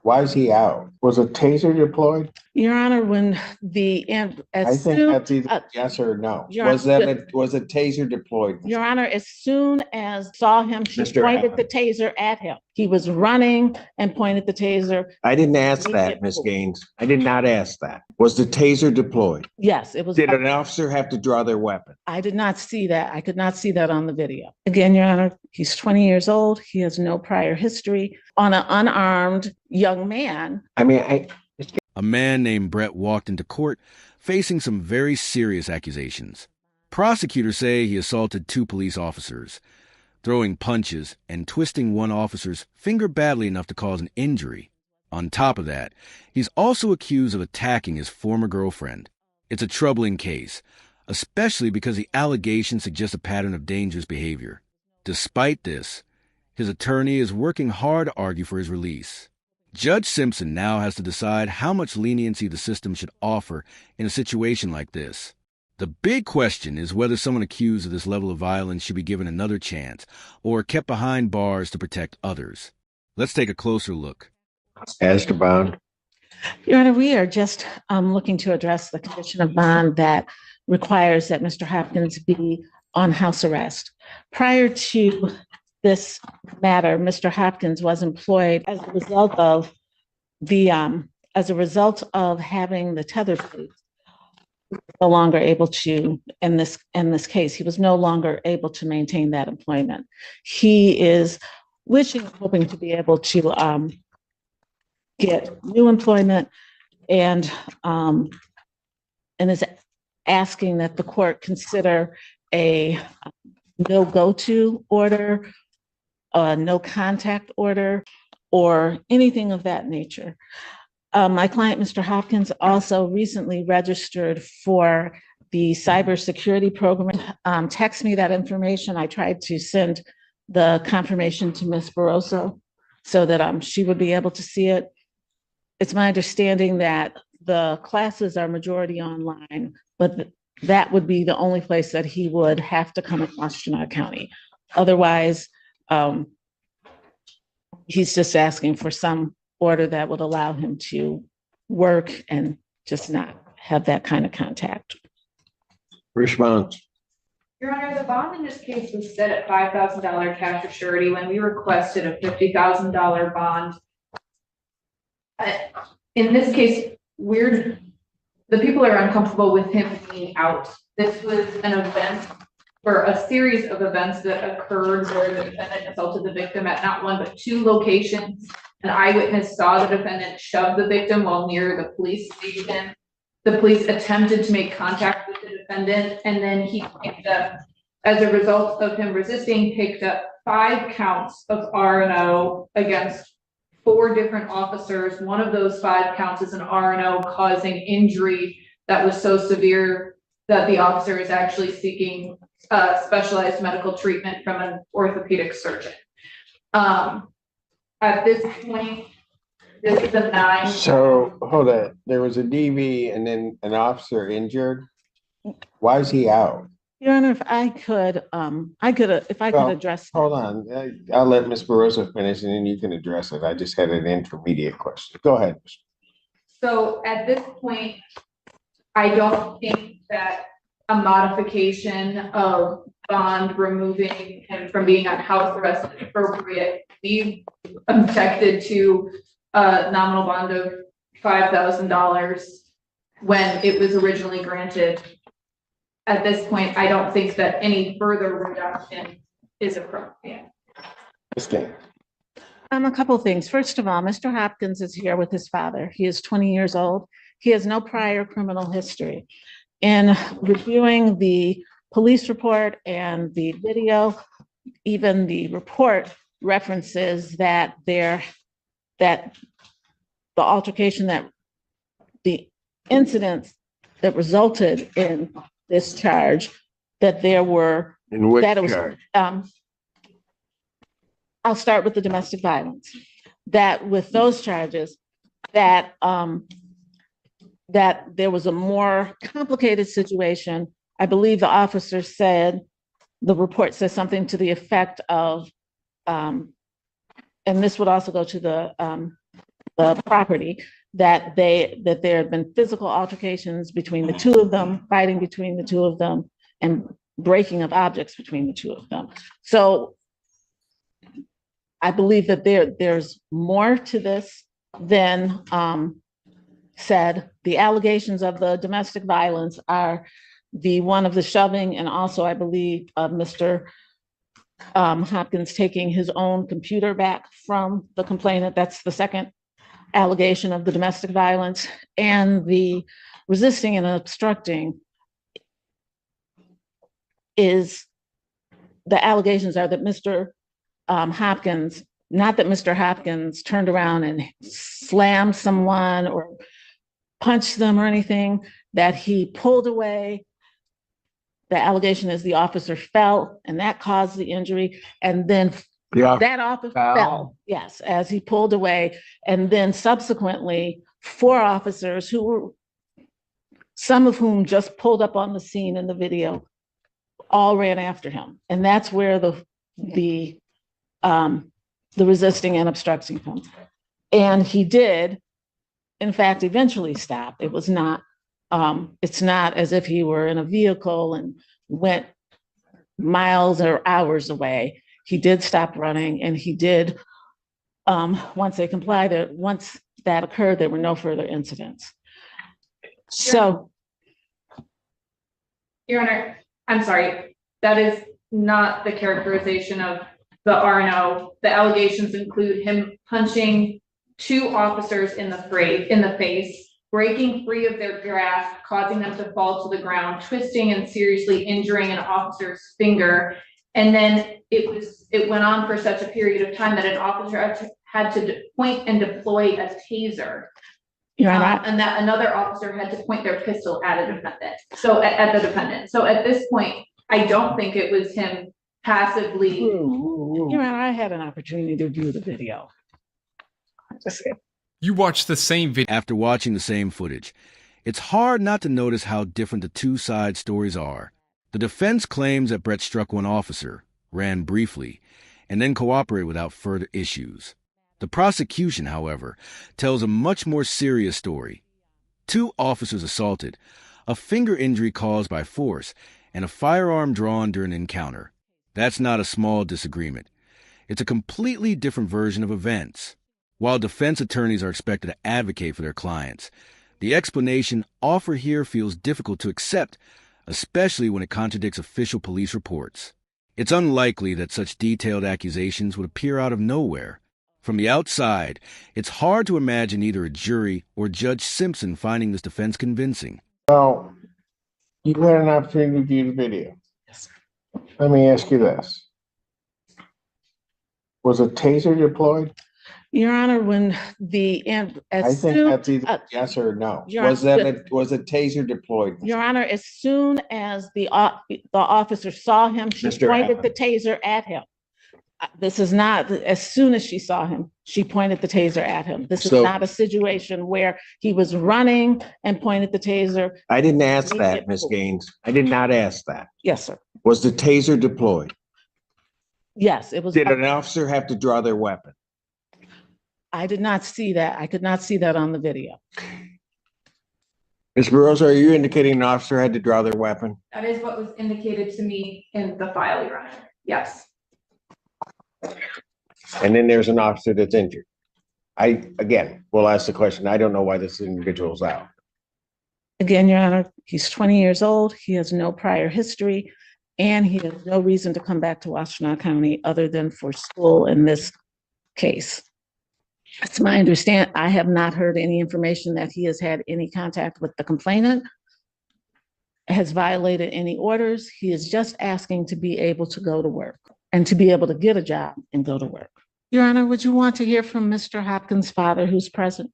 Why is he out? Was a taser deployed? Your Honor, when I think that's either yes or no. Was a taser deployed? Your Honor, as soon as saw him, she Mr. pointed the taser at him. He was running and pointed the taser. I didn't ask that, Ms. Gaines. I did not ask that. Was the taser deployed? Yes, it was. Did an officer have to draw their weapon? I did not see that. I could not see that on the video. Again, Your Honor, he's 20 years old. He has no prior history on an unarmed young man. A man named Brett walked into court facing some very serious accusations. Prosecutors say he assaulted 2 police officers, throwing punches and twisting one officer's finger badly enough to cause an injury. On top of that, he's also accused of attacking his former girlfriend. It's a troubling case, especially because the allegations suggest a pattern of dangerous behavior. Despite this, his attorney is working hard to argue for his release. Judge Simpson now has to decide how much leniency the system should offer in a situation like this. The big question is whether someone accused of this level of violence should be given another chance or kept behind bars to protect others. Let's take a closer look. As to bond? Your Honor, we are just looking to address the condition of bond that requires that Mr. Hopkins be on house arrest. Prior to this matter, Mr. Hopkins was employed as a result of having the tether plate. No longer able to, in this case, he was no longer able to maintain that employment. He is hoping to be able to get new employment and is asking that the court consider a no go-to order, a no contact order, or anything of that nature. My client, Mr. Hopkins, also recently registered for the cybersecurity program. Text me that information. I tried to send the confirmation to Ms. Barroso so that she would be able to see it. It's my understanding that the classes are majority online, but that would be the only place that he would have to come across Chenal County. Otherwise, he's just asking for some order that would allow him to work and just not have that kind of contact. Response. Your Honor, the bond in this case was set at $5,000 cash or surety when we requested a $50,000 bond. In this case, the people are uncomfortable with him being out. This was an event for a series of events that occurred where the defendant assaulted the victim at not one but 2 locations. An eyewitness saw the defendant shove the victim while near the police station. The police attempted to make contact with the defendant, and then he picked up, as a result of him resisting, picked up 5 counts of R&O against 4 different officers. One of those 5 counts is an R&O causing injury that was so severe that the officer is actually seeking specialized medical treatment from an orthopedic surgeon. At this point, this is a 9. So hold on. There was a DV and then an officer injured. Why is he out? Your Honor, if I could address. Hold on. I'll let Ms. Barroso finish and then you can address it. I just had an intermediate question. Go ahead. So at this point, I don't think that a modification of bond removing him from being on house arrest is appropriate. We objected to a nominal bond of $5,000 when it was originally granted. At this point, I don't think that any further reduction is appropriate. A couple of things. First of all, Mr. Hopkins is here with his father. He is 20 years old. He has no prior criminal history. In reviewing the police report and the video, even the report references that the altercation, that the incidents that resulted in this charge, that there were. In which charge? I'll start with the domestic violence. That with those charges, that there was a more complicated situation. I believe the officer said, the report says something to the effect of, and this would also go to the the property, that there had been physical altercations between the two of them, fighting between the two of them, and breaking of objects between the two of them. So I believe that there's more to this than said. The allegations of the domestic violence are the one of the shoving, and also I believe of Mr. Hopkins taking his own computer back from the complainant. That's the second allegation of the domestic violence. And the resisting and obstructing is, the allegations are that Mr. Hopkins, not that Mr. Hopkins turned around and slammed someone or punched them or anything, that he pulled away. The allegation is the officer fell and that caused the injury. And then that officer fell, yes, as he pulled away. And then subsequently, 4 officers who were, some of whom just pulled up on the scene in the video, all ran after him. And that's where the resisting and obstructing comes. And he did, in fact, eventually stop. It was not, it's not as if he were in a vehicle and went miles or hours away. He did stop running, and he did, once they complied, once that occurred, there were no further incidents. So. Your Honor, I'm sorry, that is not the characterization of the RNO. The allegations include him punching 2 officers in the face, breaking free of their grasp, causing them to fall to the ground, twisting and seriously injuring an officer's finger. And then it went on for such a period of time that an officer had to point and deploy a taser. And that another officer had to point their pistol at a defendant. So at the defendant. So at this point, I don't think it was him passively. Your Honor, I had an opportunity to view the video. You watched the same video. After watching the same footage, it's hard not to notice how different the two side stories are. The defense claims that Brett struck one officer, ran briefly, and then cooperated without further issues. The prosecution, however, tells a much more serious story. 2 officers assaulted, a finger injury caused by force, and a firearm drawn during an encounter. That's not a small disagreement. It's a completely different version of events. While defense attorneys are expected to advocate for their clients, the explanation offered here feels difficult to accept, especially when it contradicts official police reports. It's unlikely that such detailed accusations would appear out of nowhere. From the outside, it's hard to imagine either a jury or Judge Simpson finding this defense convincing. Well, you had an opportunity to view the video. Yes. Let me ask you this. Was a taser deployed? Your Honor, when I think that's either yes or no. Was a taser deployed? Your Honor, as soon as the officer saw him, she pointed the taser at him. This is not, as soon as she saw him, she pointed the taser at him. This is not a situation where he was running and pointed the taser. I didn't ask that, Ms. Gaines. I did not ask that. Yes, sir. Was the taser deployed? Yes, it was. Did an officer have to draw their weapon? I did not see that. I could not see that on the video. Ms. Burroughs, are you indicating an officer had to draw their weapon? That is what was indicated to me in the file, Your Honor. Yes. And then there's an officer that's injured. Again, we'll ask the question. I don't know why this individual's out. Again, Your Honor, he's 20 years old. He has no prior history, and he has no reason to come back to Washtenaw County other than for school in this case. It's my understanding. I have not heard any information that he has had any contact with the complainant, has violated any orders. He is just asking to be able to go to work and to be able to get a job and go to work. Your Honor, would you want to hear from Mr. Hopkins' father, who's present?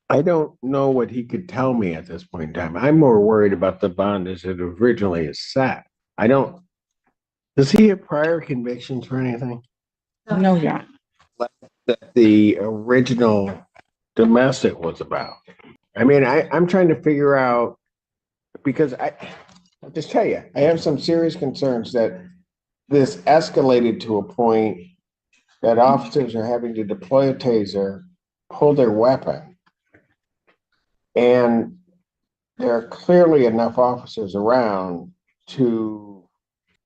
I don't know what he could tell me at this point in time. I'm more worried about the bond as it originally is set. Does he have prior convictions for anything? No, Your Honor. That the original domestic was about. I mean, I'm trying to figure out, because I'll just tell you, I have some serious concerns that this escalated to a point that officers are having to deploy a taser pull their weapon. And there are clearly enough officers around to,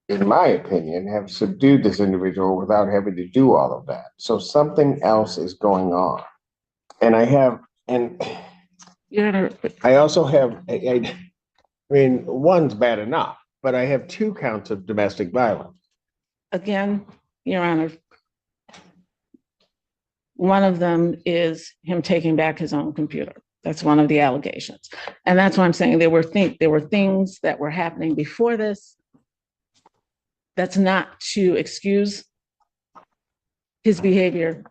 in my opinion, have subdued this individual without having to do all of that. So something else is going on. And Your Honor, I also have, I mean, one's bad enough, but I have 2 counts of domestic violence. again, Your Honor, one of them is him taking back his own computer. That's one of the allegations. And that's why I'm saying there were things that were happening before this. That's not to excuse his behavior.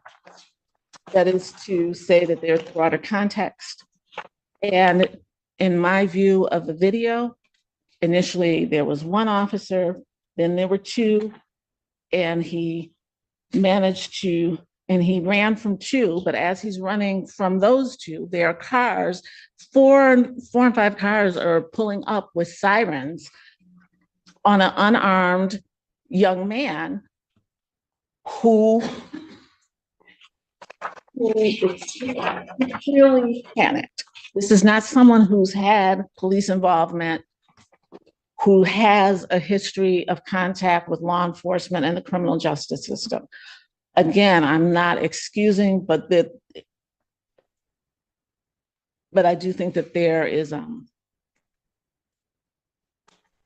That is to say that there's broader context. And in my view of the video, initially there was 1 officer, then there were 2, and he ran from 2, but as he's running from those 2, there are cars, 4 and 5 cars are pulling up with sirens on an unarmed young man who clearly panicked. This is not someone who's had police involvement, who has a history of contact with law enforcement and the criminal justice system. Again, I'm not excusing, but I do think that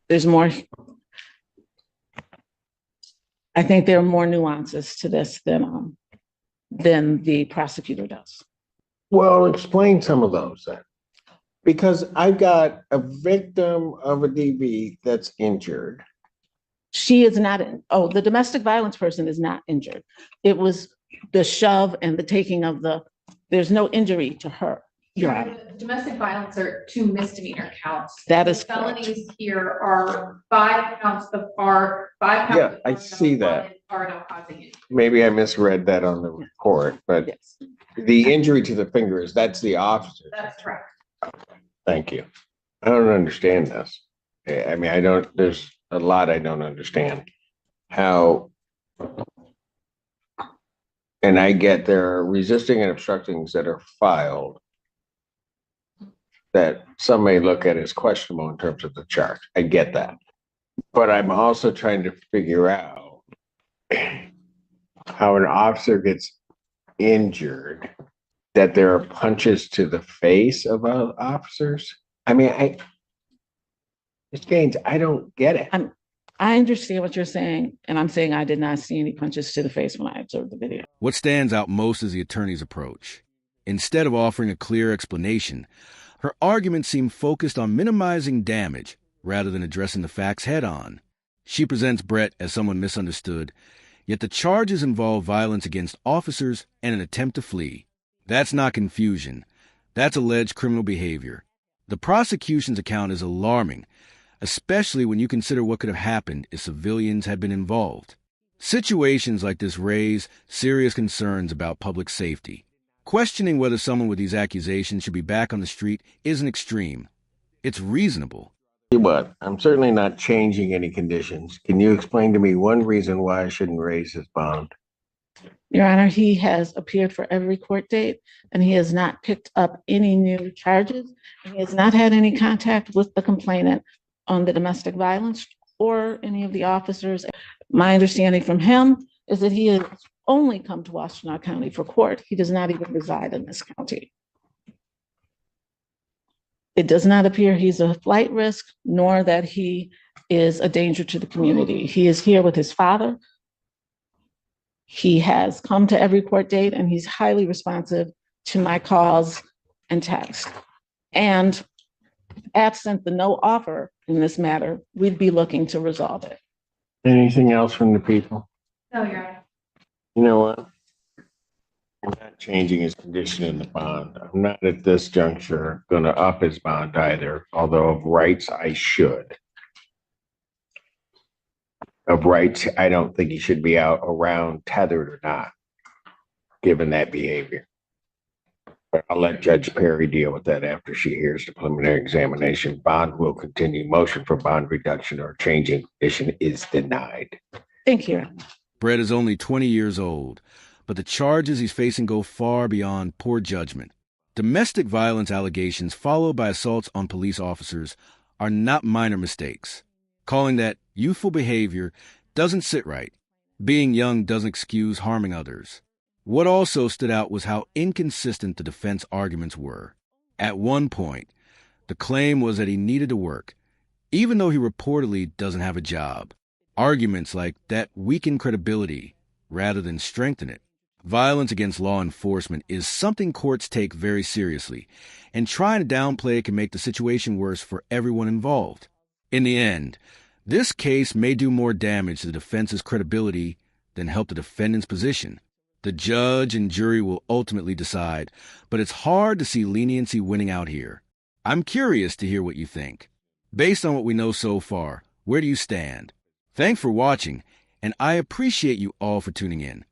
there's more. I think there are more nuances to this than the prosecutor does. Well, explain some of those then. Because I've got a victim of a DV that's injured. She is not, the domestic violence person is not injured. It was the shove and the taking of there's no injury to her. Domestic violence are 2 misdemeanor counts. That is felonies correct. here are 5 counts of R, 5 counts. Yeah, I see that. Are no causing injury. Maybe I misread that on the report, but Yes. the injury to the finger that's the officer. That's correct. Thank you. I don't understand this. I mean, there's a lot I don't understand. How, and I get there are resisting and obstructings that are filed that some may look at as questionable in terms of the charge. I get that. But I'm also trying to figure out how an officer gets injured, that there are punches to the face of officers. I mean, Mr. Gaines, I don't get it. I understand what you're saying, and I'm saying I did not see any punches to the face when I observed the video. What stands out most is the attorney's approach. Instead of offering a clear explanation, her argument seemed focused on minimizing damage rather than addressing the facts head-on. She presents Brett as someone misunderstood, yet the charges involve violence against officers and an attempt to flee. That's not confusion. That's alleged criminal behavior. The prosecution's account is alarming, especially when you consider what could have happened if civilians had been involved. Situations like this raise serious concerns about public safety. Questioning whether someone with these accusations should be back on the street isn't extreme. It's reasonable. What? I'm certainly not changing any conditions. Can you explain to me one reason why I shouldn't raise his bond? Your Honor, he has appeared for every court date, and he has not picked up any new charges. He has not had any contact with the complainant on the domestic violence or any of the officers. My understanding from him is that he has only come to Washtenaw County for court. He does not even reside in this county. It does not appear he's a flight risk, nor that he is a danger to the community. He is here with his father. He has come to every court date, and he's highly responsive to my calls and text. And absent the no offer in this matter, we'd be looking to resolve it. Anything else from the people? No, Your Honor. You know what? I'm not changing his condition in the bond. I'm not at this juncture going to up his bond either, although of rights I should. Of rights, I don't think he should be out around tethered or not, given that behavior. But I'll let Judge Perry deal with that after she hears the preliminary examination. Bond will continue. Motion for bond reduction or changing condition is denied. Thank you. Brett is only 20 years old, but the charges he's facing go far beyond poor judgment. Domestic violence allegations followed by assaults on police officers are not minor mistakes. Calling that youthful behavior doesn't sit right. Being young doesn't excuse harming others. What also stood out was how inconsistent the defense arguments were. At one point, the claim was that he needed to work, even though he reportedly doesn't have a job. Arguments like that weaken credibility rather than strengthen it. Violence against law enforcement is something courts take very seriously, and trying to downplay it can make the situation worse for everyone involved. In the end, this case may do more damage to the defense's credibility than help the defendant's position. The judge and jury will ultimately decide, but it's hard to see leniency winning out here. I'm curious to hear what you think. Based on what we know so far, where do you stand? Thanks for watching, and I appreciate you all for tuning in.